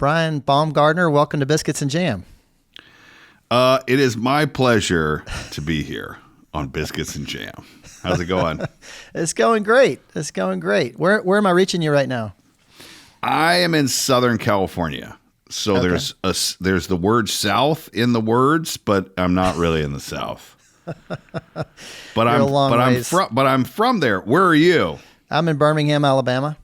Brian Baumgartner, welcome to Biscuits and Jam. It is my pleasure to be here on Biscuits and Jam. How's it going? It's going great. Where am I reaching you right now? I am in Southern California. So Okay. there's the word South in the words, but I'm not really in the South. But I'm from there. Where are you? I'm in Birmingham, Alabama.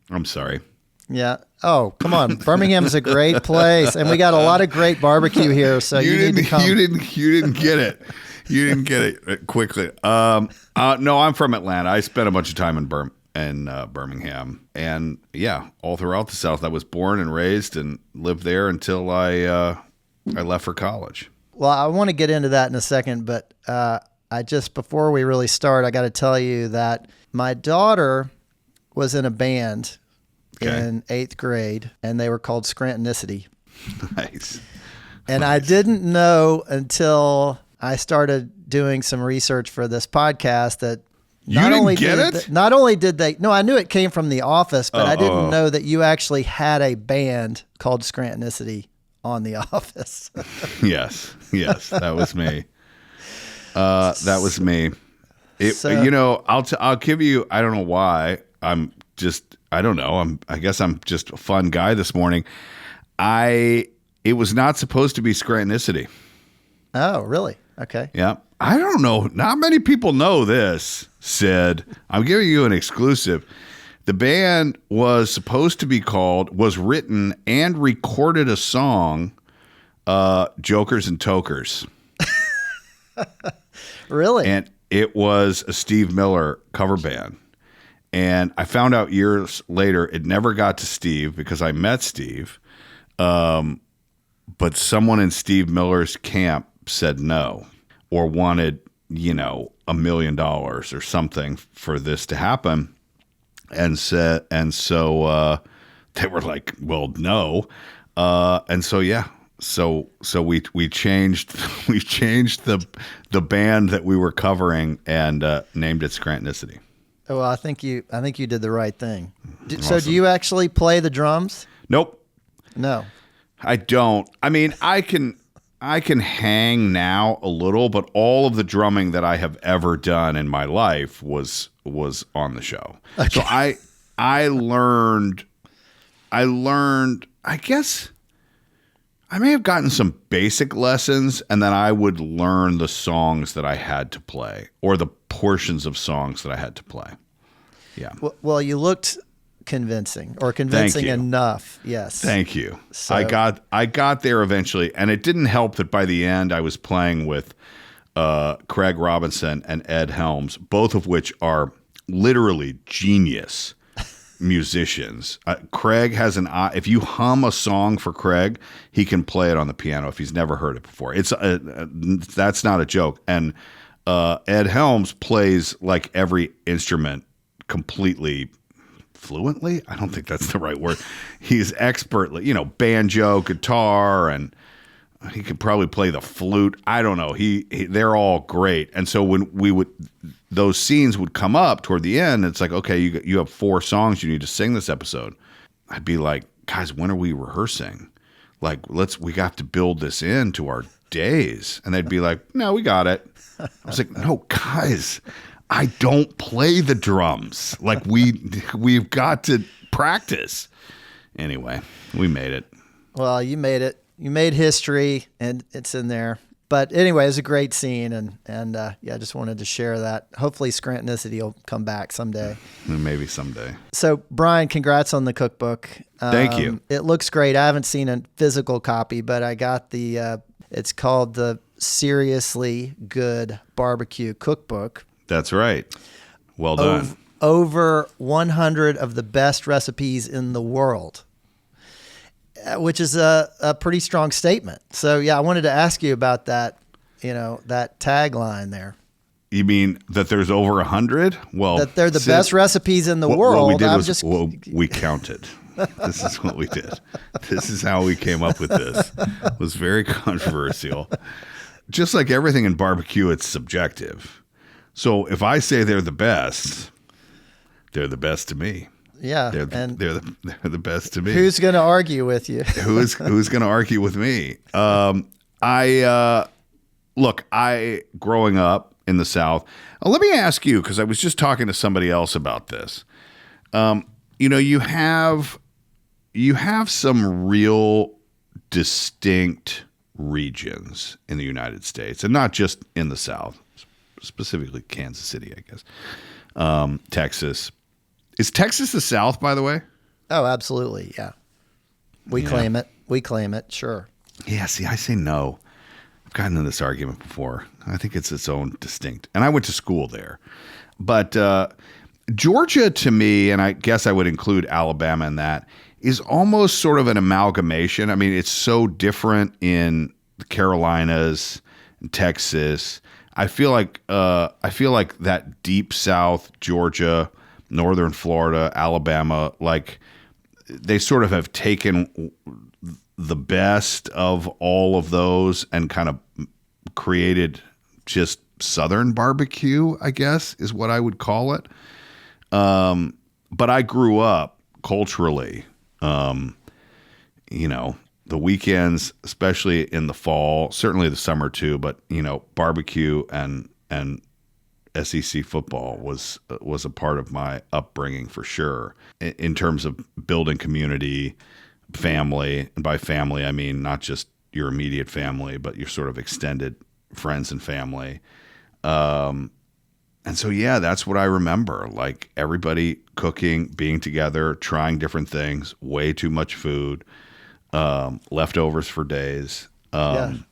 I'm sorry. Yeah. Oh, come on. Birmingham's a great place, and we got a lot of great barbecue here. So you need to come. You didn't get it. You didn't get it quickly. No, I'm from Atlanta. I spent a bunch of time in Birmingham, and yeah, all throughout the South. I was born and raised and lived there until I left for college. Well, I want to get into that in a second, but before we really start, I got to tell you that my daughter was in a band in 8th grade, and they were called Scrantonicity. Nice. And I didn't know until I started doing some research for this podcast that I knew it came from The Office, but I didn't know that you actually had a band called Scrantonicity on The Office. Yes, that was me. That was me. I'll give you. I don't know why. I don't know. I guess I'm just a fun guy this morning. It was not supposed to be Scrantonicity. Oh, really? Okay. Yeah. I don't know. Not many people know this, Sid. I'm giving you an exclusive. The band was written and recorded a song, Jokers and Tokers. Really? And it was a Steve Miller cover band. And I found out years later it never got to Steve because I met Steve. But someone in Steve Miller's camp said no or wanted, $1 million or something for this to happen. And so they were like, well, no. So we changed the band that we were covering and named it Scrantonicity. Well, I think you did the right thing. Awesome. So do you actually play the drums? Nope. No. I don't. I mean, I can hang now a little, but all of the drumming that I have ever done in my life was on the show. Okay. So I learned, I guess I may have gotten some basic lessons, and then I would learn the songs that I had to play or the portions of songs that I had to play. Yeah. Well, you looked convincing enough. Yes. Thank you. So, I got there eventually, and it didn't help that by the end I was playing with Craig Robinson and Ed Helms, both of which are literally genius musicians. Craig has an eye. If you hum a song for Craig, he can play it on the piano if he's never heard it before. It's that's not a joke. And Ed Helms plays like every instrument completely fluently. I don't think that's the right word. He's expertly, banjo, guitar, and he could probably play the flute. I don't know. They're all great. And so when those scenes would come up toward the end, it's like, okay, you have 4 songs you need to sing this episode. I'd be like, guys, when are we rehearsing? Like, we got to build this into our days. And they'd be like, no, we got it. I was like, no, guys, I don't play the drums. Like we've got to practice. Anyway, we made it. Well, you made it. You made history, and it's in there. But anyway, it was a great scene, and I just wanted to share that. Hopefully, Scrantonicity will come back someday. Maybe someday. So, Brian, congrats on the cookbook. Thank you. It looks great. I haven't seen a physical copy, but I got it's called the Seriously Good Barbecue Cookbook. That's right. Well done. Over 100 of the best recipes in the world, which is a pretty strong statement. So, yeah, I wanted to ask you about that, that tagline there. You mean that there's over 100? Well, that they're the best recipes in the world. What we did we counted. This is what we did. This is how we came up with this. It was very controversial. Just like everything in barbecue, it's subjective. So if I say they're the best to me. Yeah, They're the best to me. Who's going to argue with you? who's going to argue with me? I growing up in the South. Let me ask you, because I was just talking to somebody else about this. You have some real distinct regions in the United States, and not just in the South, specifically Kansas City, I guess. Texas. Is Texas the South, by the way? Oh, absolutely. Yeah. We claim it. We claim it. Sure. Yeah. See, I say no. I've gotten in this argument before. I think it's its own distinct. And I went to school there. But Georgia, to me, and I guess I would include Alabama in that, is almost sort of an amalgamation. I mean, it's so different in the Carolinas and Texas. I feel like that deep South, Georgia, Northern Florida, Alabama, like they sort of have taken the best of all of those and kind of created just Southern barbecue, I guess, is what I would call it. But I grew up culturally, the weekends, especially in the fall, certainly the summer too, but barbecue and SEC football was a part of my upbringing for sure, in terms of building community, family. And by family, I mean not just your immediate family, but your sort of extended friends and family. And so, yeah, that's what I remember. Like everybody cooking, being together, trying different things, way too much food, leftovers for days. And,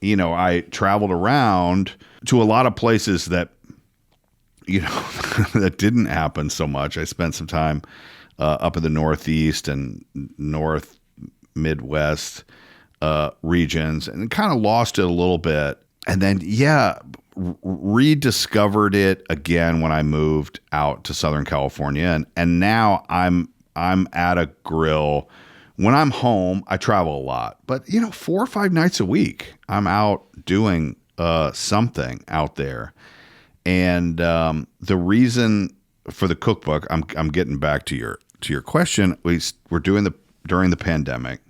I traveled around to a lot of places that, that didn't happen so much. I spent some time up in the Northeast and North Midwest regions and kind of lost it a little bit. And then, rediscovered it again when I moved out to Southern California. And now I'm at a grill. When I'm home, I travel a lot, but 4 or 5 nights a week, I'm out doing something out there. And the reason for the cookbook, I'm getting back to your question. We're doing during the pandemic.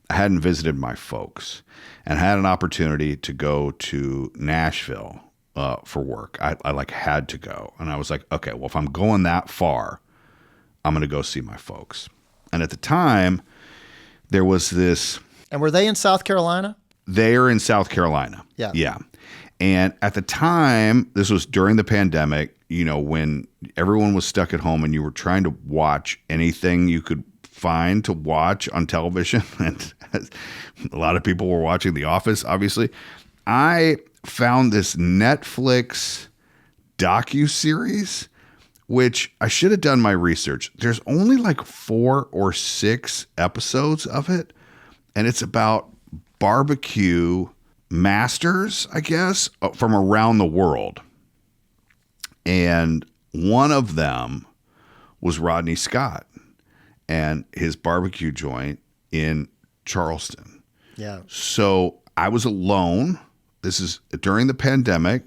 I hadn't visited my folks and had an opportunity to go to Nashville for work. I had to go. And I was like, okay, well, if I'm going that far, I'm going to go see my folks. And at the time, there was this. And were they in South Carolina? They are in South Carolina. Yeah. Yeah. And at the time, this was during the pandemic, when everyone was stuck at home and you were trying to watch anything you could find to watch on television. And a lot of people were watching The Office, obviously. I found this Netflix docuseries, which I should have done my research. There's only like 4 or 6 episodes of it, and it's about barbecue masters, I guess, from around the world. And one of them was Rodney Scott and his barbecue joint in Charleston. Yeah. So I was alone. This is during the pandemic,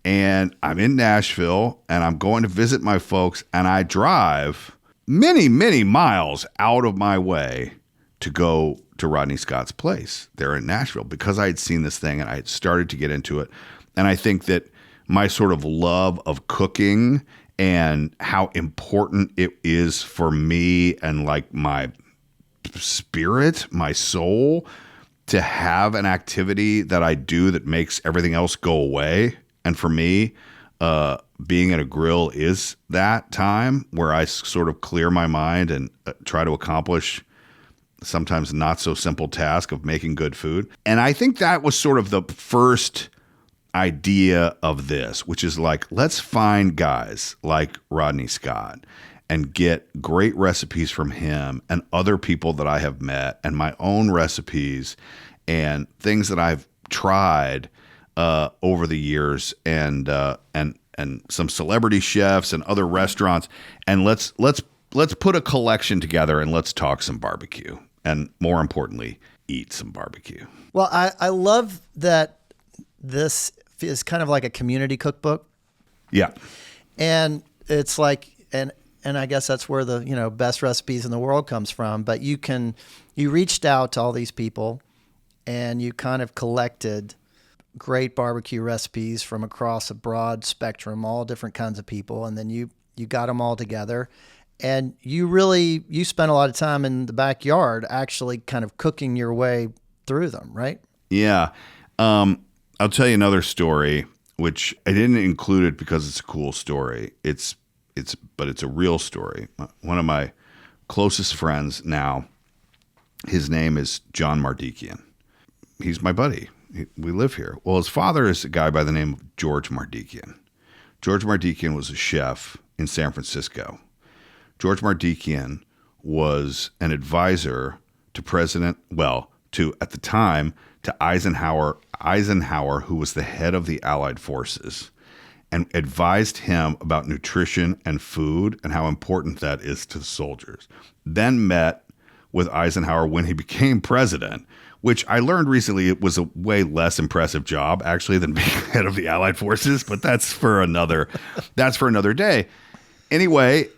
and I'm in Nashville, and I'm going to visit my folks, and I drive many, many miles out of my way to go to Rodney Scott's place there in Nashville because I had seen this thing and I had started to get into it. And I think that my sort of love of cooking and how important it is for me and like my spirit, my soul, to have an activity that I do that makes everything else go away. And for me, being at a grill is that time where I sort of clear my mind and try to accomplish sometimes not so simple task of making good food. And I think that was sort of the first idea of this, which is like, let's find guys like Rodney Scott and get great recipes from him and other people that I have met and my own recipes and things that I've tried over the years and some celebrity chefs and other restaurants. And let's put a collection together and let's talk some barbecue. And more importantly, eat some barbecue. Well, I love that this is kind of like a community cookbook. Yeah. And it's like, and and I guess that's where the, best recipes in the world comes from. But you reached out to all these people and you kind of collected great barbecue recipes from across a broad spectrum, all different kinds of people. And then you got them all together, and you spent a lot of time in the backyard actually kind of cooking your way through them, right? Yeah. I'll tell you another story, which I didn't include it because it's a cool story. But it's a real story. One of my closest friends now, his name is John Mardikian. He's my buddy. We live here. Well, his father is a guy by the name of George Mardikian. George Mardikian was a chef in San Francisco. George Mardikian was an advisor to at the time, to Eisenhower, who was the head of the Allied forces, and advised him about nutrition and food and how important that is to the soldiers. Then met with Eisenhower when he became president, which I learned recently it was a way less impressive job actually than being head of the Allied forces, but that's for another day. Anyway,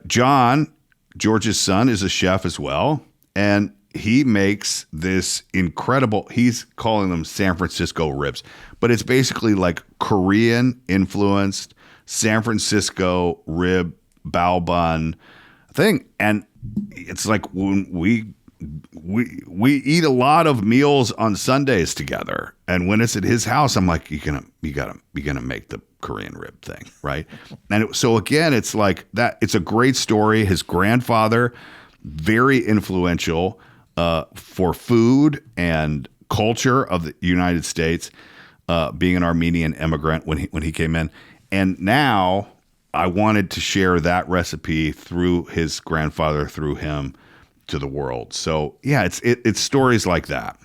George's son, is a chef as well, and he makes this incredible, he's calling them San Francisco ribs, but it's basically like Korean influenced San Francisco rib bao bun thing. And it's like when we eat a lot of meals on Sundays together, and when it's at his house, I'm like, you gotta make the Korean rib thing, right? And so again, it's like that. It's a great story. His grandfather, very influential for food and culture of the United States, being an Armenian immigrant when he came in, and now I wanted to share that recipe through his grandfather, through him, to the world. So yeah, it's stories like that.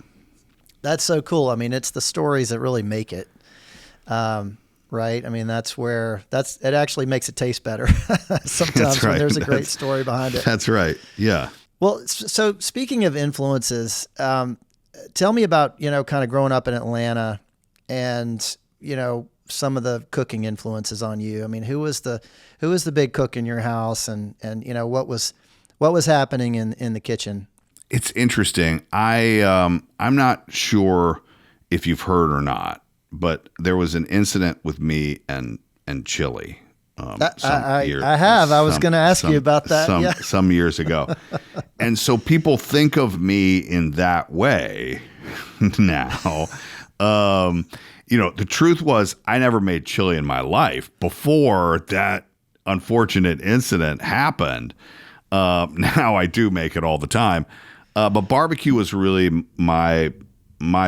That's so cool. I mean, it's the stories that really make it, right? I mean, it actually makes it taste better sometimes when there's a great story behind it. That's right. Yeah. Well, so speaking of influences, tell me about, kind of growing up in Atlanta and, some of the cooking influences on you. I mean, who was the big cook in your house, and what was happening in the kitchen? It's interesting. I'm not sure if you've heard or not, but there was an incident with me and chili. I have. I was going to ask you about that. Some years ago. And so people think of me in that way now. The truth was I never made chili in my life before that unfortunate incident happened. Now I do make it all the time. But barbecue was really my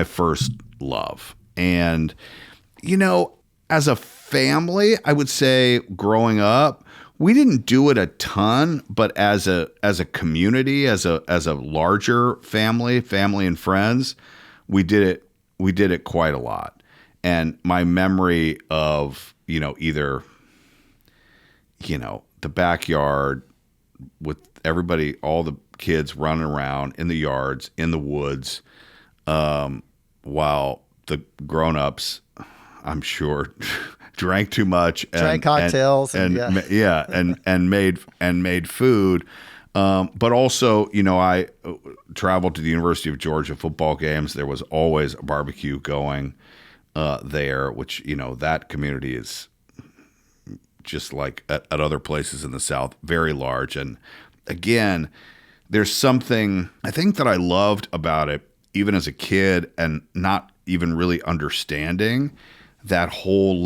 first love. And, as a family, I would say growing up, we didn't do it a ton, but as a community, as a larger family and friends, we did it quite a lot. And my memory of, either, the backyard with everybody, all the kids running around in the yards, in the woods, while the grown-ups, I'm sure, drank too much, drank cocktails, and made food. But also, I traveled to the University of Georgia football games. There was always a barbecue going there, which that community is just like at other places in the South, very large. And again, there's something I think that I loved about it, even as a kid, and not even really understanding that whole,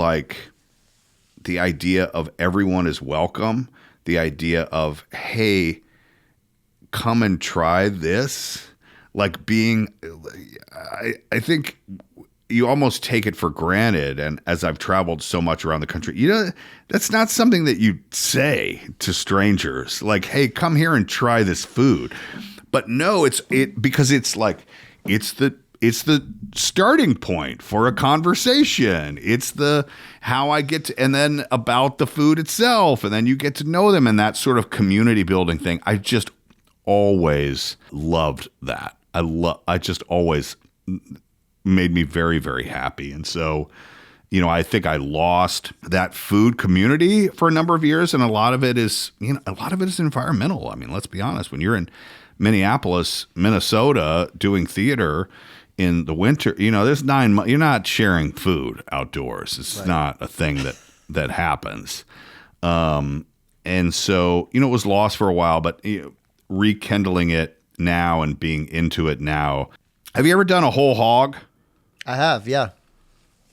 the idea of everyone is welcome, the idea of, hey, come and try this, I think you almost take it for granted. And as I've traveled so much around the country, that's not something that you say to strangers, like, hey, come here and try this food. But no, because it's the starting point for a conversation. It's how I get to, and then about the food itself, and then you get to know them, and that sort of community building thing. I just always loved that. I just always made me very, very happy. And so I think I lost that food community for a number of years, and a lot of it is environmental. I mean, let's be honest. When you're in Minneapolis, Minnesota, doing theater in the winter, there's 9 months. You're not sharing food outdoors. It's not a thing that happens. And so, it was lost for a while, but rekindling it now and being into it now. Have you ever done a whole hog? I have, yeah.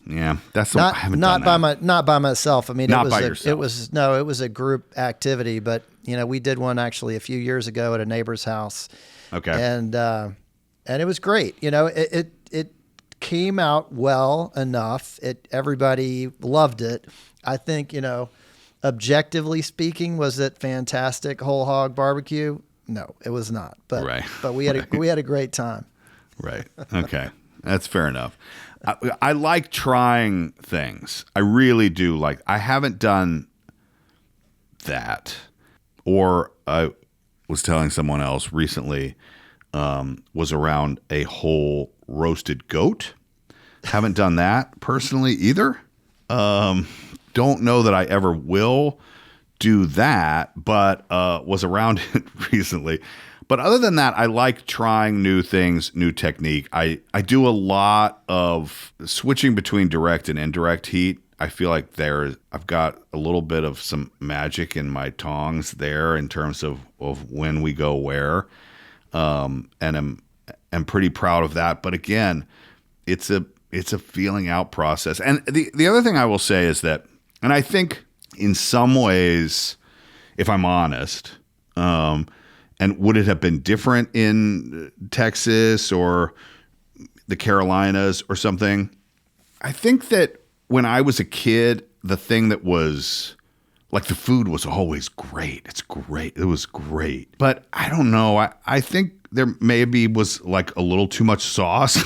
Yeah, that's not I haven't done that. Not by myself. I mean, not by yourself. It was a group activity, but we did one actually a few years ago at a neighbor's house. Okay. And it was great. It came out well enough. Everybody loved it. I think, objectively speaking, was it fantastic whole hog barbecue? No, it was not. But but we had a great time. Right. Okay. That's fair enough. I like trying things. I really do like. I haven't done that. Or I was telling someone else recently, was around a whole roasted goat. Haven't done that personally either. Don't know that I ever will do that, but was around it recently. But other than that, I like trying new things, new technique. I do a lot of switching between direct and indirect heat. I feel like I've got a little bit of some magic in my tongs there in terms of when we go where. And I'm pretty proud of that. But again, it's a feeling out process. And the other thing I will say is that, and I think in some ways, if I'm honest, and would it have been different in Texas or the Carolinas or something? I think that when I was a kid, the thing that was like the food was always great. It's great. It was great. But I don't know. I think there maybe was like a little too much sauce.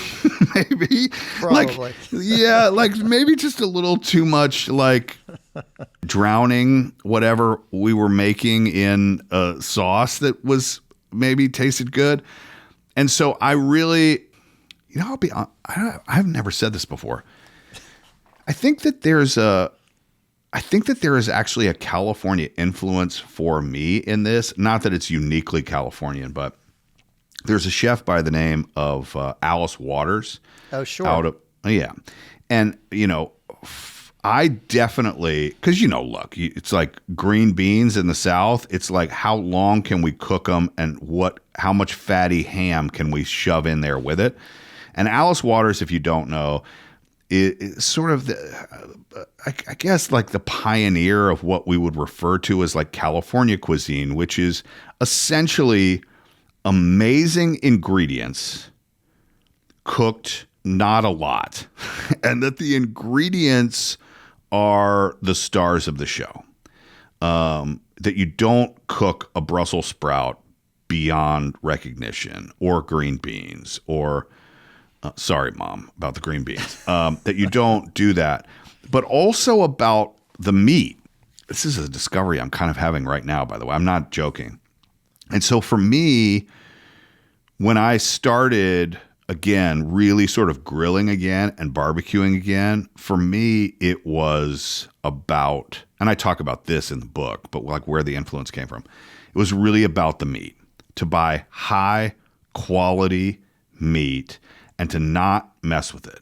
Maybe. Probably. Like maybe just a little too much like drowning whatever we were making in a sauce that was maybe tasted good. And so I really, I've never said this before. I think that there is actually a California influence for me in this. Not that it's uniquely Californian, but there's a chef by the name of Alice Waters. Oh, sure. And, I definitely, because, look, it's like green beans in the South. It's like, how long can we cook them and how much fatty ham can we shove in there with it? And Alice Waters, if you don't know, is sort of I guess like the pioneer of what we would refer to as like California cuisine, which is essentially amazing ingredients cooked not a lot, and that the ingredients are the stars of the show. That you don't cook a Brussels sprout beyond recognition, or green beans, or sorry, Mom, about the green beans. That you don't do that, but also about the meat. This is a discovery I'm kind of having right now, by the way. I'm not joking. And so for me, when I started again, really sort of grilling again and barbecuing again, for me, it was about, and I talk about this in the book, but like where the influence came from. It was really about the meat, to buy high quality meat and to not mess with it.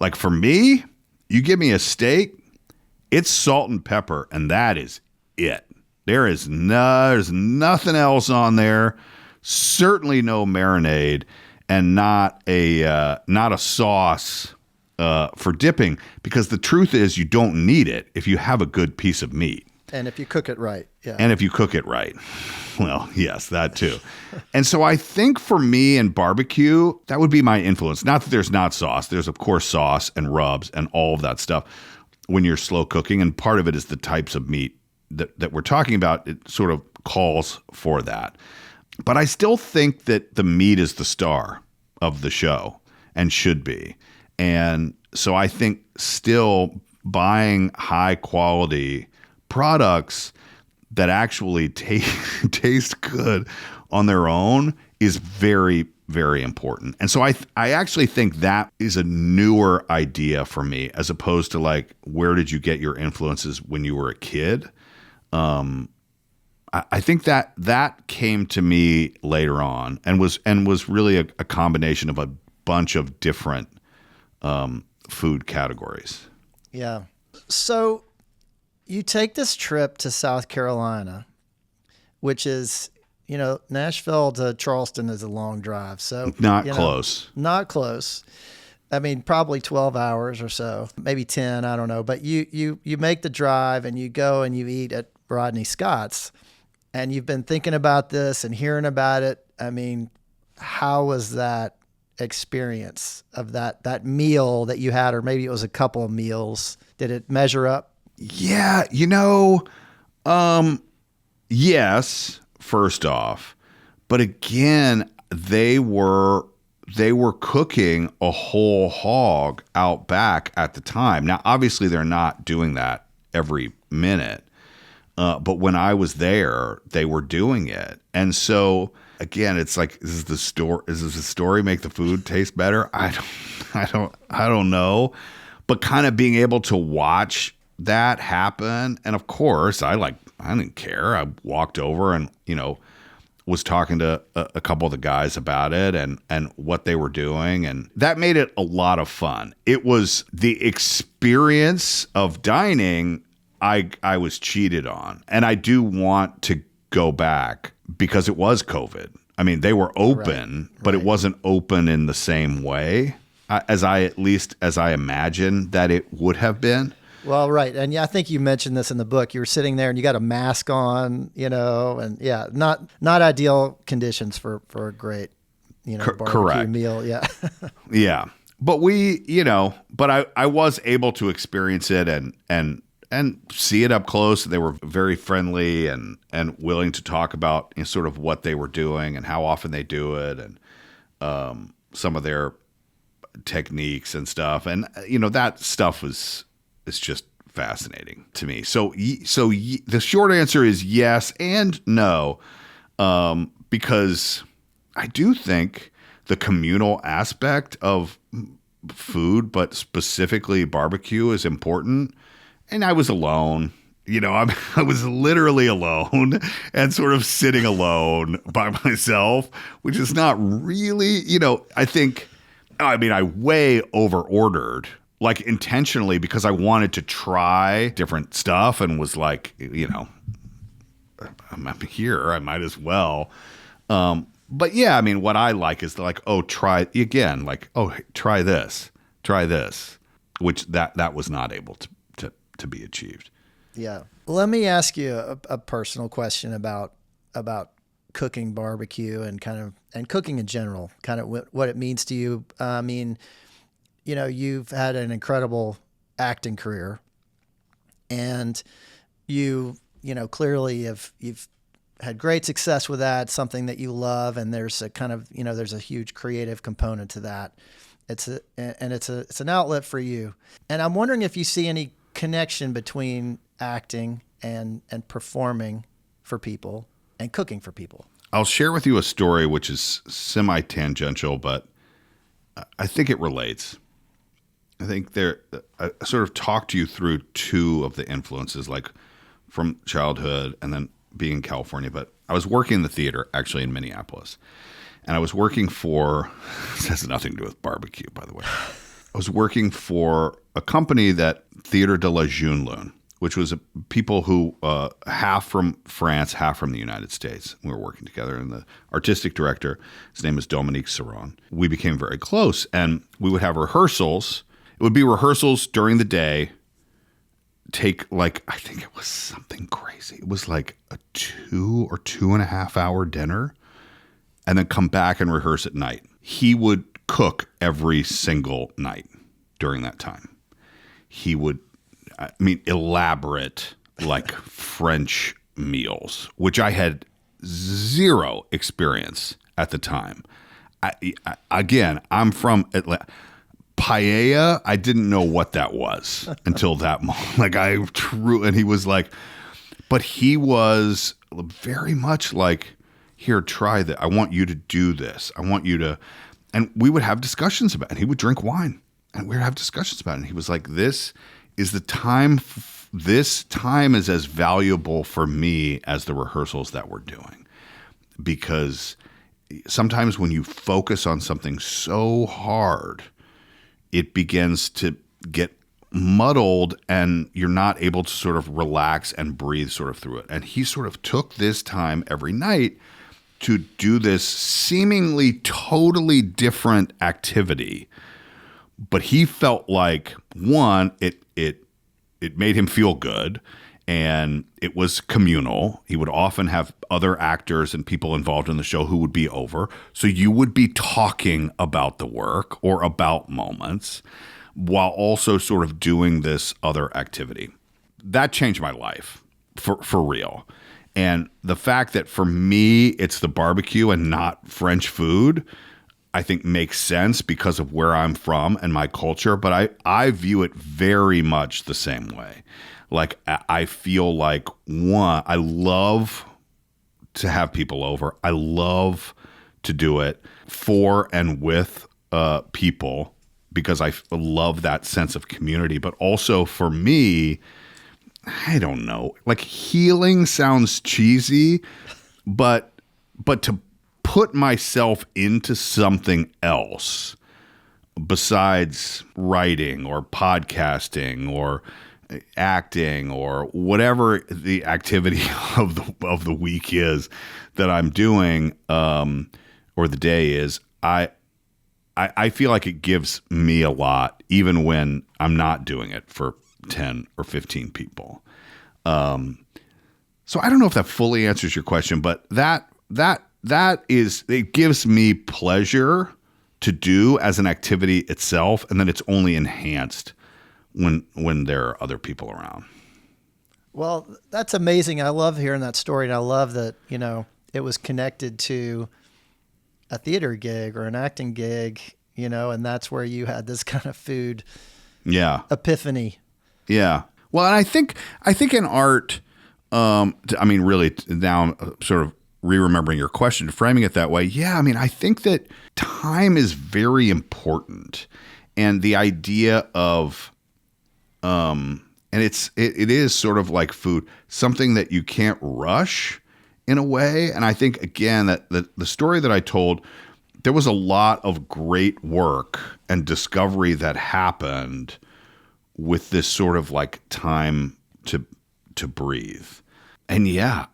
Like for me, you give me a steak, it's salt and pepper, and that is it. There's nothing else on there. Certainly no marinade, and not a sauce for dipping, because the truth is you don't need it if you have a good piece of meat. And if you cook it right. Yeah. And if you cook it right. Well, yes, that too. And so I think for me in barbecue, that would be my influence. Not that there's not sauce. There's, of course, sauce and rubs and all of that stuff when you're slow cooking. And part of it is the types of meat that we're talking about. It sort of calls for that. But I still think that the meat is the star of the show and should be. And so I think still buying high quality products that actually taste good on their own is very very important. And so I actually think that is a newer idea for me, as opposed to like, where did you get your influences when you were a kid? I think that came to me later on and was really a combination of a bunch of different food categories. Yeah. So you take this trip to South Carolina, which is, Nashville to Charleston is a long drive. So not close. Not close. I mean, probably 12 hours or so, maybe 10, I don't know. But you make the drive and you go and you eat at Rodney Scott's. And you've been thinking about this and hearing about it. I mean, how was that experience of that meal that you had, or maybe it was a couple of meals? Did it measure up? Yeah, yes, first off. But again, they were cooking a whole hog out back at the time. Now, obviously, they're not doing that every minute. But when I was there, they were doing it. And so again, it's like, does the story make the food taste better? I don't know. But kind of being able to watch that happen. And of course, I didn't care. I walked over and, was talking to a couple of the guys about it and what they were doing. And that made it a lot of fun. It was the experience of dining I was cheated on. And I do want to go back because it was COVID. I mean, they were open, but it wasn't open in the same way as I imagine that it would have been. Well, right. And yeah, I think you mentioned this in the book. You were sitting there and you got a mask on, and yeah, not ideal conditions for a great, barbecue correct. meal. Yeah. Yeah. But I was able to experience it and see it up close. They were very friendly and willing to talk about sort of what they were doing and how often they do it and some of their techniques and stuff. And that stuff is just fascinating to me. So the short answer is yes and no, because I do think the communal aspect of food, but specifically barbecue, is important. And I was alone, I was literally alone and sort of sitting alone by myself, which is not really, I way over ordered, like intentionally, because I wanted to try different stuff and was like, I'm here, I might as well. But yeah, what I like is like, try again, like, try this, which that was not able to be achieved. Yeah. Let me ask you a personal question about cooking barbecue and cooking in general, kind of what it means to you. I mean, you've had an incredible acting career, and you clearly you've had great success with that, something that you love, and there's a kind of, there's a huge creative component to that. It's an outlet for you. And I'm wondering if you see any connection between acting and performing for people and cooking for people. I'll share with you a story which is semi-tangential, but I think it relates. I think I sort of talked you through two of the influences, like from childhood and then being in California. But I was working in the theater, actually, in Minneapolis. And I was working for, this has nothing to do with barbecue, by the way. I was working for a company that Theatre de la Junelune, which was people who half from France, half from the United States. We were working together, and the artistic director, his name is Dominique Serron. We became very close, and we would have rehearsals. It would be rehearsals during the day, take like, I think it was something crazy. It was like a 2 or 2.5 hour dinner, and then come back and rehearse at night. He would cook every single night during that time. He would, elaborate, like French meals, which I had zero experience at the time. I'm from Atlanta. Paella, I didn't know what that was until that moment. And he was like, but he was very much like, here, try that. I want you to do this. I want you to, and we would have discussions about it. And he would drink wine and we would have discussions about it. And he was like, this is the time. This time is as valuable for me as the rehearsals that we're doing, because sometimes when you focus on something so hard, it begins to get muddled and you're not able to sort of relax and breathe sort of through it. And he sort of took this time every night to do this seemingly totally different activity. But he felt like, one, it made him feel good, and it was communal. He would often have other actors and people involved in the show who would be over. So you would be talking about the work or about moments while also sort of doing this other activity. That changed my life for real. And the fact that for me, it's the barbecue and not French food, I think makes sense because of where I'm from and my culture. But I view it very much the same way. Like, I feel like, one, I love to have people over. I love to do it for and with people because I love that sense of community. But also for me, I don't know, like, healing sounds cheesy, but to put myself into something else besides writing or podcasting or acting or whatever the activity of the week is that I'm doing, or the day is, I feel like it gives me a lot, even when I'm not doing it for 10 or 15 people. So I don't know if that fully answers your question, but that is, it gives me pleasure to do as an activity itself, and then it's only enhanced when there are other people around. Well, that's amazing. I love hearing that story, and I love that, it was connected to a theater gig or an acting gig, and that's where you had this kind of food epiphany. Yeah. Well, and I think in art, really now I'm sort of re-remembering your question, framing it that way. Yeah. I think that time is very important, and the idea of, and it is sort of like food, something that you can't rush in a way. And I think, again, that the story that I told, there was a lot of great work and discovery that happened with this sort of like time to breathe. And yeah,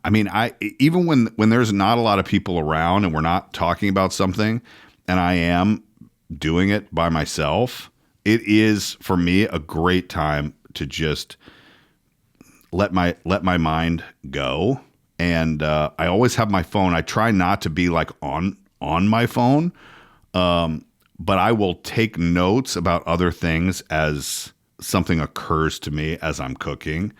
even when there's not a lot of people around and we're not talking about something and I am doing it by myself, it is for me a great time to just let my mind go. And I always have my phone. I try not to be like on my phone, but I will take notes about other things as something occurs to me as I'm cooking.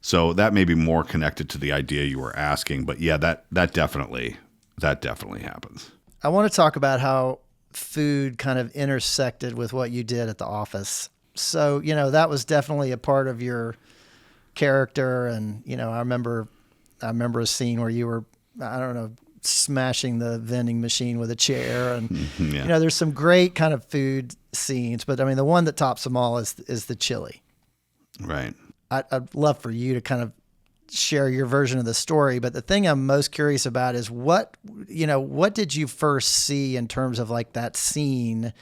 So that may be more connected to the idea you were asking. But yeah, that definitely happens. I want to talk about how food kind of intersected with what you did at the office. So, that was definitely a part of your character. And, I remember a scene where you were, I don't know, smashing the vending machine with a chair. And, there's some great kind of food scenes. But, the one that tops them all is the chili. Right. I'd love for you to kind of share your version of the story. But the thing I'm most curious about is what did you first see in terms of like that scene?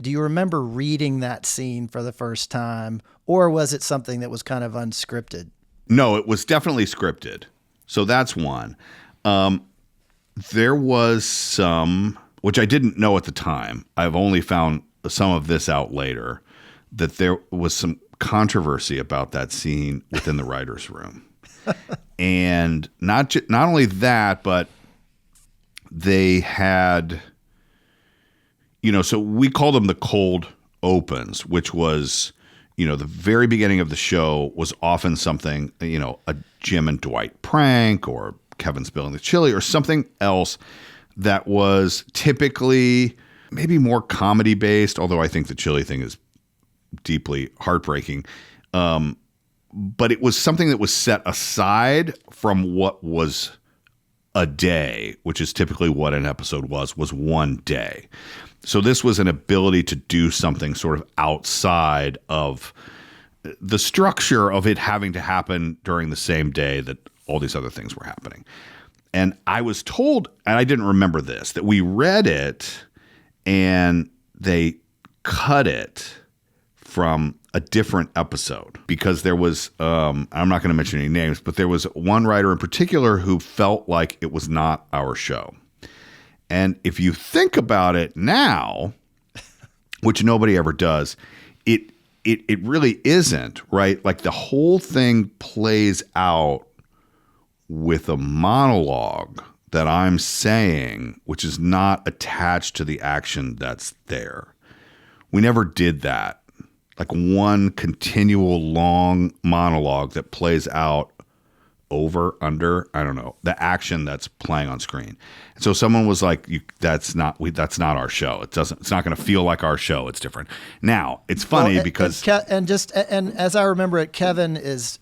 Do you remember reading that scene for the first time, or was it something that was kind of unscripted? No, it was definitely scripted. So that's one. There was some, which I didn't know at the time. I've only found some of this out later, that there was some controversy about that scene within the writer's room. And not only that, but they had, so we call them the cold opens, which was, the very beginning of the show was often something, a Jim and Dwight prank or Kevin spilling the chili or something else that was typically maybe more comedy based, although I think the chili thing is deeply heartbreaking. But it was something that was set aside from what was a day, which is typically what an episode was 1 day. So this was an ability to do something sort of outside of the structure of it having to happen during the same day that all these other things were happening. And I was told, and I didn't remember this, that we read it and they cut it from a different episode because there was, I'm not going to mention any names, but there was one writer in particular who felt like it was not our show. And if you think about it now, which nobody ever does, it really isn't, right? Like the whole thing plays out with a monologue that I'm saying, which is not attached to the action that's there. We never did that. Like one continual long monologue that plays out over, under, I don't know, the action that's playing on screen. And so someone was like, that's not our show. It's not going to feel like our show. It's different. Now, it's funny because and as I remember it, Kevin is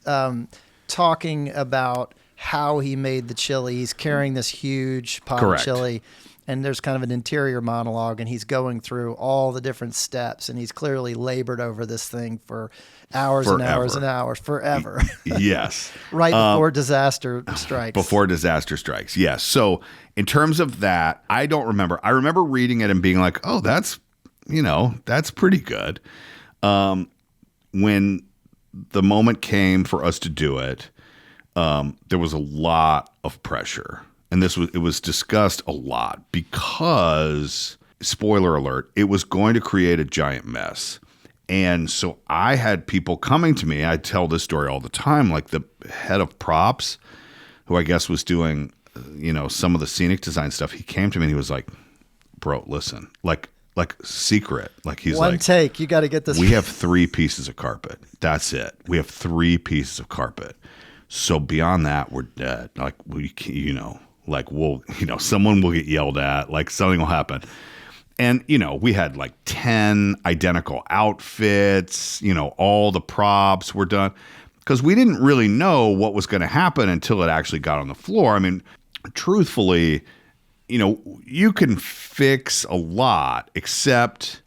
talking about how he made the chili. He's carrying this huge pot of chili, and there's kind of an interior monologue, and he's going through all the different steps, and he's clearly labored over this thing for hours and hours and hours, forever. Yes. Right before disaster strikes. Before disaster strikes, yes. So in terms of that, I don't remember. I remember reading it and being like, oh, that's pretty good. When the moment came for us to do it, there was a lot of pressure. And it was discussed a lot because, spoiler alert, it was going to create a giant mess. And so I had people coming to me. I tell this story all the time, like the head of props, who I guess was doing, some of the scenic design stuff. He came to me and he was like, bro, listen, like secret. Like he's one take, you got to get this. We have 3 pieces of carpet. That's it. We have 3 pieces of carpet. So beyond that, we're dead. Like someone will get yelled at, like something will happen. And, we had like 10 identical outfits, all the props were done because we didn't really know what was going to happen until it actually got on the floor. I mean, truthfully, you can fix a lot except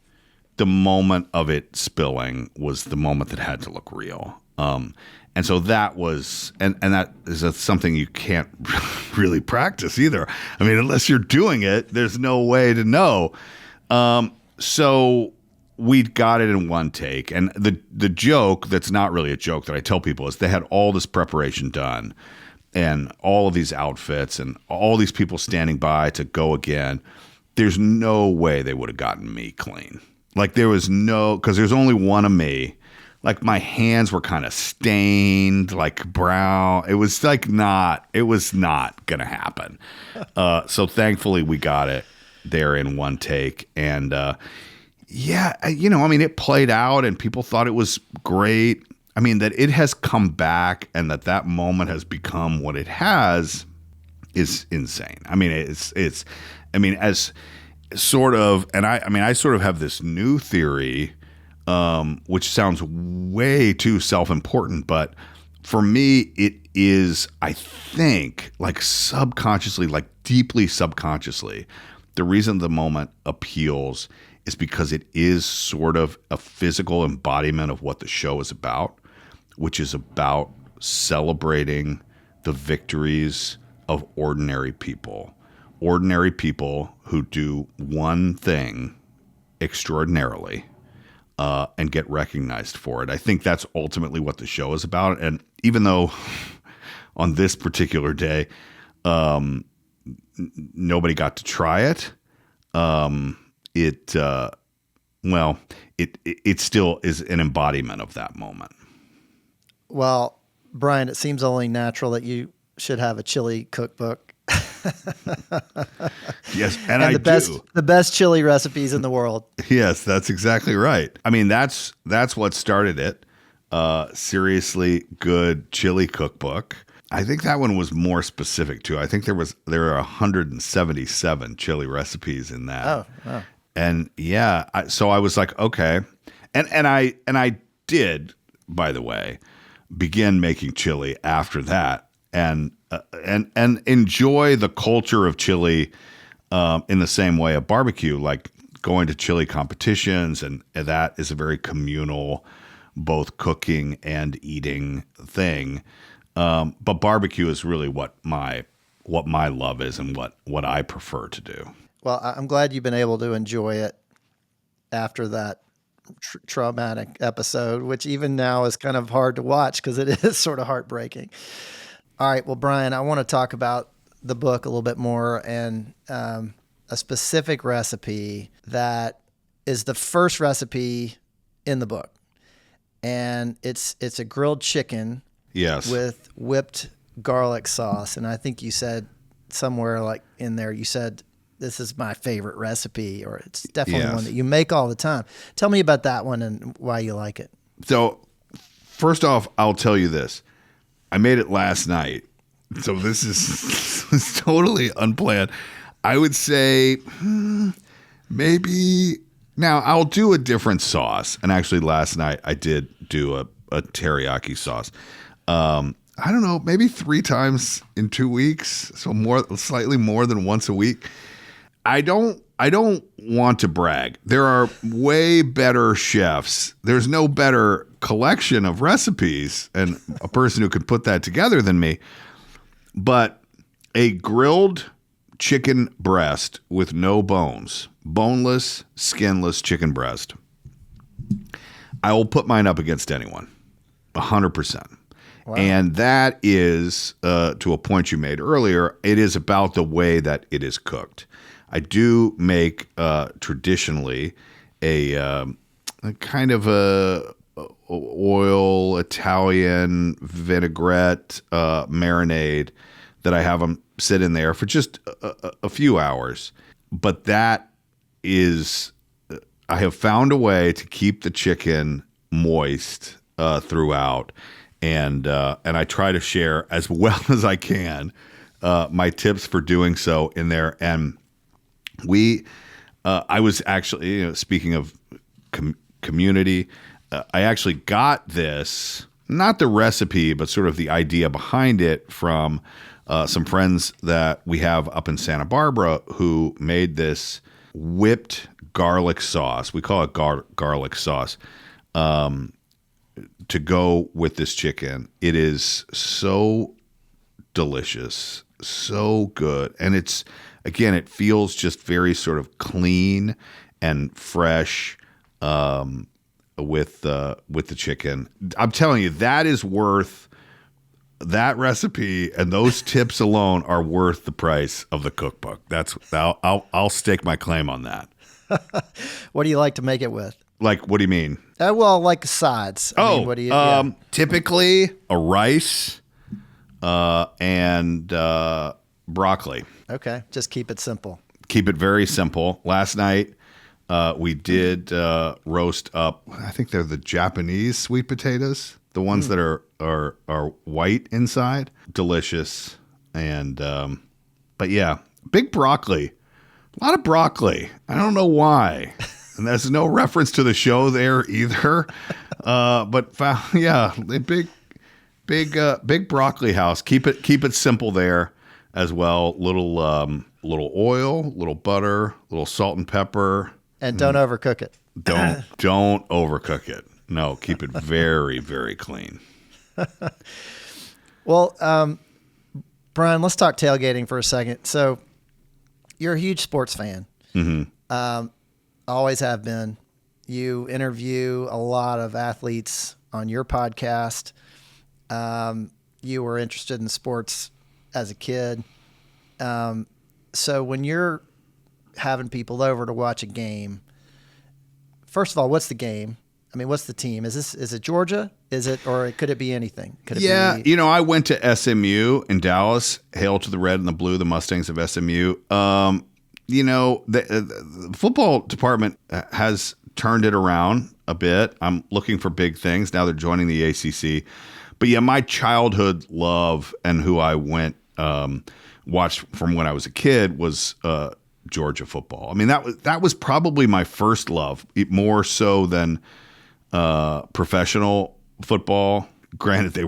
the moment of it spilling was the moment that had to look real. And so that was, and that is something you can't really practice either. I mean, unless you're doing it, there's no way to know. So we got it in one take. And the joke that's not really a joke that I tell people is they had all this preparation done and all of these outfits and all these people standing by to go again. There's no way they would have gotten me clean. Like because there's only one of me. Like my hands were kind of stained, like brown. It was not going to happen. So thankfully we got it there in one take. And it played out and people thought it was great. I mean, that it has come back and that moment has become what it has is insane. I mean, as sort of, and I sort of have this new theory, which sounds way too self-important, but for me, it is, I think, like subconsciously, like deeply subconsciously, the reason the moment appeals is because it is sort of a physical embodiment of what the show is about, which is about celebrating the victories of ordinary people who do one thing extraordinarily. And get recognized for it. I think that's ultimately what the show is about. And even though on this particular day, nobody got to try it, it still is an embodiment of that moment. Well, Brian, it seems only natural that you should have a chili cookbook. Yes, and I do. The best chili recipes in the world. Yes, that's exactly right. I mean, that's what started it. Seriously Good Chili Cookbook. I think that one was more specific too. I think there are 177 chili recipes in that. Oh. And yeah, so I was like, okay, and I did, by the way, begin making chili after that, and and enjoy the culture of chili in the same way of barbecue, like going to chili competitions, and that is a very communal, both cooking and eating thing. But barbecue is really what my love is and what I prefer to do. Well, I'm glad you've been able to enjoy it after that traumatic episode, which even now is kind of hard to watch because it is sort of heartbreaking. All right. Well, Brian, I want to talk about the book a little bit more and a specific recipe that is the first recipe in the book. And it's a grilled chicken with whipped garlic sauce. And I think you said somewhere like in there, you said, this is my favorite recipe, or it's definitely one that you make all the time. Tell me about that one and why you like it. So first off, I'll tell you this. I made it last night. So this is totally unplanned. I would say maybe now I'll do a different sauce. And actually last night I did do a teriyaki sauce. I don't know, maybe 3 times in 2 weeks. So slightly more than once a week. I don't want to brag. There are way better chefs. There's no better collection of recipes and a person who could put that together than me. But a grilled chicken breast with no bones, boneless, skinless chicken breast, I will put mine up against anyone, 100%. Wow. And that is, to a point you made earlier, it is about the way that it is cooked. I do make traditionally a kind of a oil Italian vinaigrette marinade that I have them sit in there for just a few hours. But that is, I have found a way to keep the chicken moist throughout, and I try to share as well as I can my tips for doing so in there. And I was actually, speaking of community, I actually got this, not the recipe, but sort of the idea behind it from some friends that we have up in Santa Barbara who made this whipped garlic sauce. We call it garlic sauce to go with this chicken. It is so delicious, so good. And again, it feels just very sort of clean and fresh with the chicken. I'm telling you, that is worth, that recipe and those tips alone are worth the price of the cookbook. I'll stake my claim on that. What do you like to make it with? Like, what do you mean? Well, like sides. What do you? Typically a rice and broccoli. Okay, just keep it simple. Keep it very simple. Last night we did roast up, I think they're the Japanese sweet potatoes, the ones that are white inside. Delicious. And but yeah, big broccoli. A lot of broccoli. I don't know why. And there's no reference to the show there either. But yeah, big broccoli house. Keep it simple there as well. Little oil, little butter, little salt and pepper. And don't overcook it. Don't overcook it. No, keep it very, very clean. Well, Brian, let's talk tailgating for a second. So you're a huge sports fan. Mm-hmm. Always have been. You interview a lot of athletes on your podcast. You were interested in sports as a kid. So when you're having people over to watch a game, first of all, what's the game? I mean, what's the team? Is it Georgia? Or could it be anything? I went to SMU in Dallas. Hail to the red and the blue, the Mustangs of SMU. The football department has turned it around a bit. I'm looking for big things. Now they're joining the ACC. But yeah, my childhood love and who I went watched from when I was a kid was Georgia football. I mean, that was probably my first love, more so than professional football. Granted, they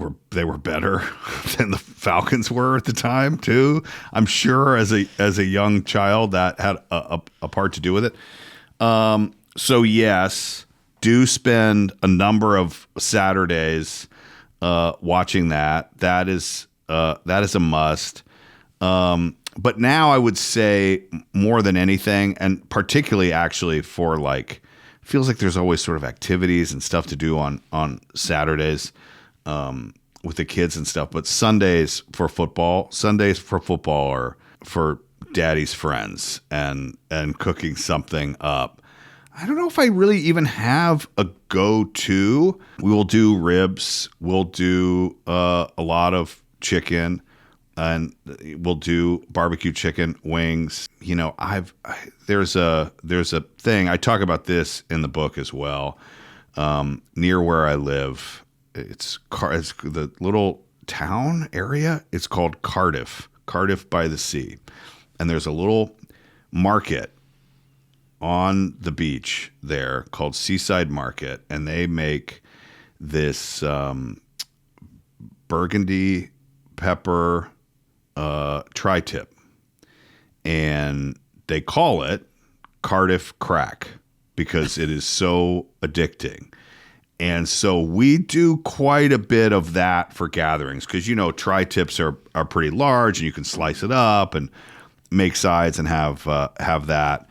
were better than the Falcons were at the time too. I'm sure as a young child that had a part to do with it. So yes, do spend a number of Saturdays watching that. That is a must. But now I would say more than anything, and particularly actually for like, feels like there's always sort of activities and stuff to do on Saturdays with the kids and stuff. But Sundays for football are for daddy's friends and cooking something up. I don't know if I really even have a go-to. We will do ribs. We'll do a lot of chicken, and we'll do barbecue chicken wings. You know, there's a thing I talk about this in the book as well. Near where I live, it's the little town area. It's called Cardiff by the sea, and there's a little market on the beach there called Seaside Market, and they make this burgundy pepper tri-tip, and they call it Cardiff Crack because it is so addicting. And so we do quite a bit of that for gatherings because, you know, tri-tips are pretty large and you can slice it up and make sides and have that.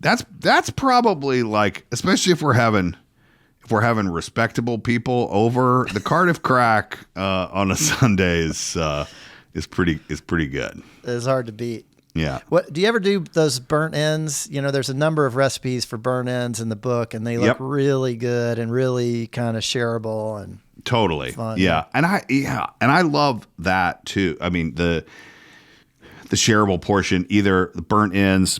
That's probably like, especially if we're having respectable people over, the Cardiff Crack on a Sunday is pretty good. It's hard to beat. Yeah. What do you ever do those burnt ends? You know, there's a number of recipes for burnt ends in the book, and they look really good and really kind of shareable and totally fun. Yeah. And I love that too. I mean, the shareable portion, either the burnt ends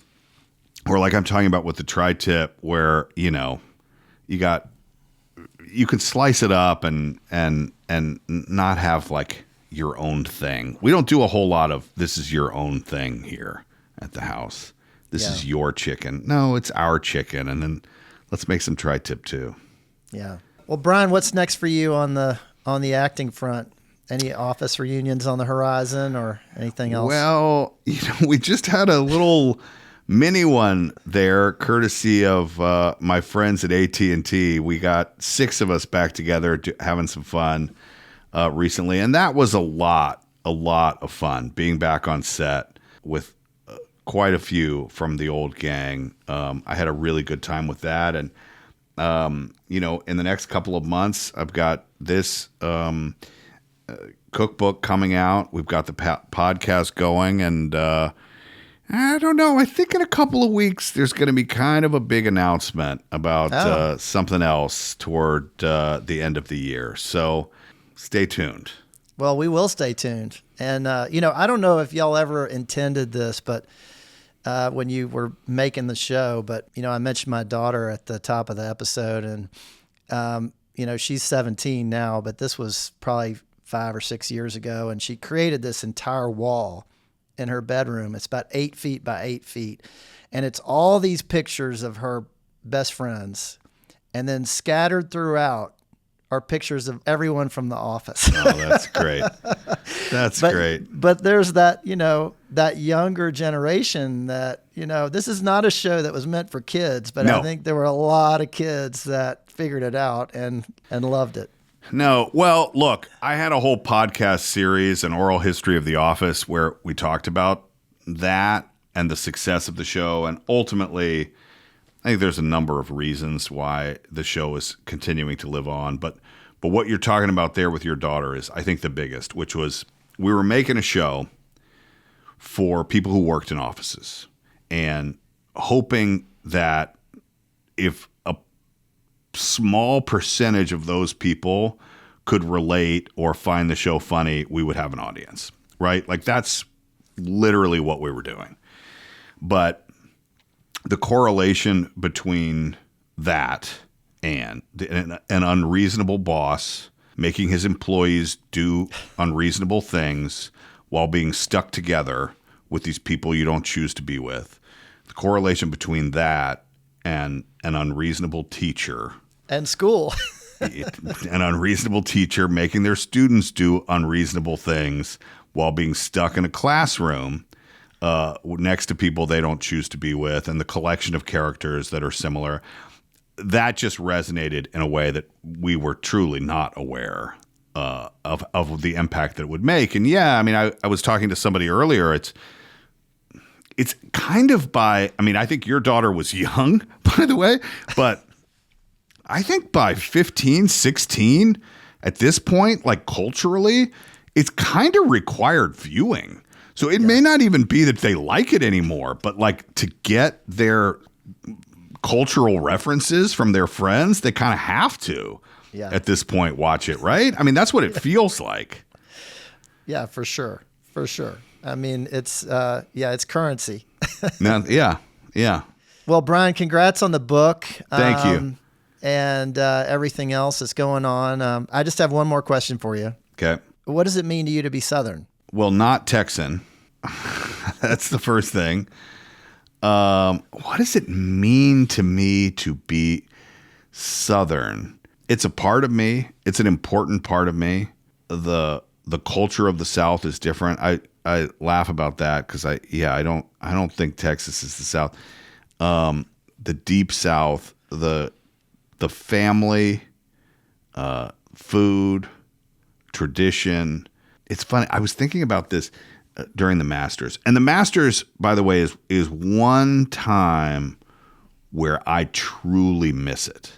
or like I'm talking about with the tri-tip, where, you know, you can slice it up and not have like your own thing. We don't do a whole lot of this is your own thing here at the house. This is your chicken. No, it's our chicken. And then let's make some tri-tip too. Yeah. Well, Brian, what's next for you on the acting front? Any office reunions on the horizon or anything else? Well, you know, we just had a little mini one there, courtesy of my friends at AT&T. We got 6 of us back together having some fun recently, and that was a lot of fun, being back on set with quite a few from the old gang. I had a really good time with that, and you know, in the next couple of months, I've got this cookbook coming out. We've got the podcast going, and I don't know. I think in a couple of weeks, there's going to be kind of a big announcement about something else toward the end of the year. So stay tuned. Well, we will stay tuned. And, you know, I don't know if y'all ever intended this, but when you were making the show, but, you know, I mentioned my daughter at the top of the episode, and, you know, she's 17 now, but this was probably 5 or 6 years ago. And she created this entire wall in her bedroom. It's about 8 feet by 8 feet. And it's all these pictures of her best friends. And then scattered throughout are pictures of everyone from The Office. Oh, that's great. That's great. But there's that, you know, that younger generation that, you know, this is not a show that was meant for kids, but I think there were a lot of kids that figured it out and loved it. No. Well, look, I had a whole podcast series, an oral history of The Office, where we talked about that and the success of the show. And ultimately, I think there's a number of reasons why the show is continuing to live on. But what you're talking about there with your daughter is, I think, the biggest, which was we were making a show for people who worked in offices and hoping that if a small percentage of those people could relate or find the show funny, we would have an audience, right? Like that's literally what we were doing. But the correlation between that and an unreasonable boss making his employees do unreasonable things while being stuck together with these people you don't choose to be with, the correlation between that and an unreasonable teacher and school an unreasonable teacher making their students do unreasonable things while being stuck in a classroom next to people they don't choose to be with, and the collection of characters that are similar. That just resonated in a way that we were truly not aware of the impact that it would make. And yeah, I mean, I was talking to somebody earlier. It's kind of I think your daughter was young, by the way, but I think by 15, 16, at this point, like culturally, it's kind of required viewing. So it may not even be that they like it anymore, but like to get their cultural references from their friends, they kind of have to at this point watch it, right? I mean, that's what it feels like. Yeah, for sure. For sure. I mean, it's currency. Yeah. Well, Brian, congrats on the book. Thank you. And everything else that's going on. I just have one more question for you. Okay. What does it mean to you to be Southern? Well, not Texan. That's the first thing. What does it mean to me to be Southern? It's a part of me. It's an important part of me. The culture of the South is different. I laugh about that because I don't think Texas is the South. The deep South, the family, food, tradition. It's funny. I was thinking about this during the Masters. And the Masters, by the way, is one time where I truly miss it.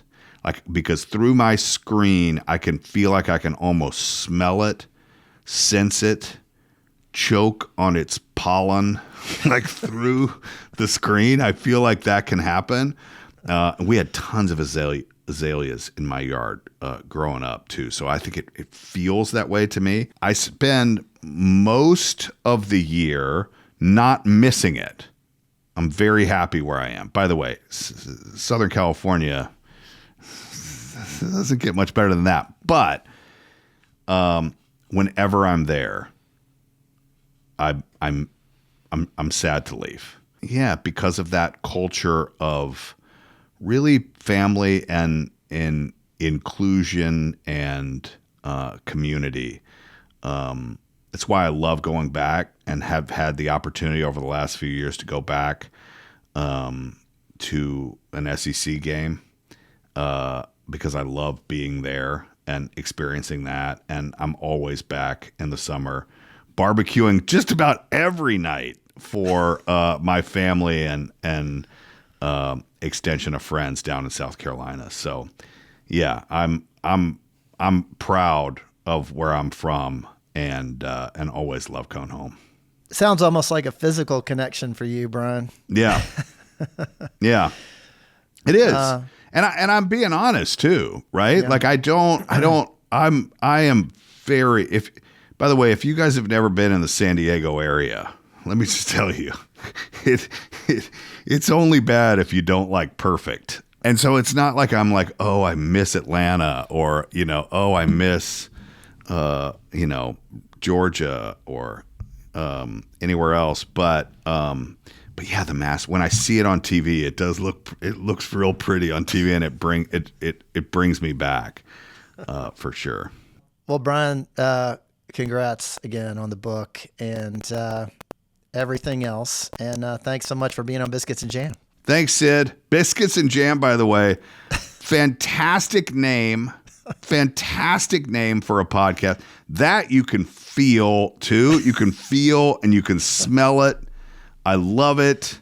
Like, because through my screen, I can feel like I can almost smell it, sense it, choke on its pollen, like through the screen. I feel like that can happen. We had tons of azaleas in my yard growing up too. So I think it feels that way to me. I spend most of the year not missing it. I'm very happy where I am. By the way, Southern California doesn't get much better than that. But whenever I'm there, I'm sad to leave. Yeah, because of that culture of really family and inclusion and community. It's why I love going back and have had the opportunity over the last few years to go back to an SEC game because I love being there and experiencing that. And I'm always back in the summer barbecuing just about every night for my family and extension of friends down in South Carolina. So yeah, I'm proud of where I'm from and always love coming home. Sounds almost like a physical connection for you, Brian. Yeah. Yeah. It is. And I'm being honest too, right? Yeah. Like I am very, by the way, if you guys have never been in the San Diego area, let me just tell you, it's only bad if you don't like perfect. And so it's not like I'm like, oh, I miss Atlanta or, oh, I miss, Georgia or anywhere else. But yeah, the mass, when I see it on TV, it looks real pretty on TV, and it brings me back for sure. Well, Brian, congrats again on the book and everything else. And thanks so much for being on Biscuits and Jam. Thanks, Sid. Biscuits and Jam, by the way, fantastic name for a podcast. That you can feel, too. You can feel and you can smell it. I love it.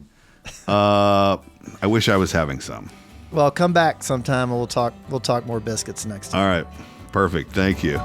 I wish I was having some. Well, come back sometime and we'll talk more biscuits next time. All right. Perfect. Thank you.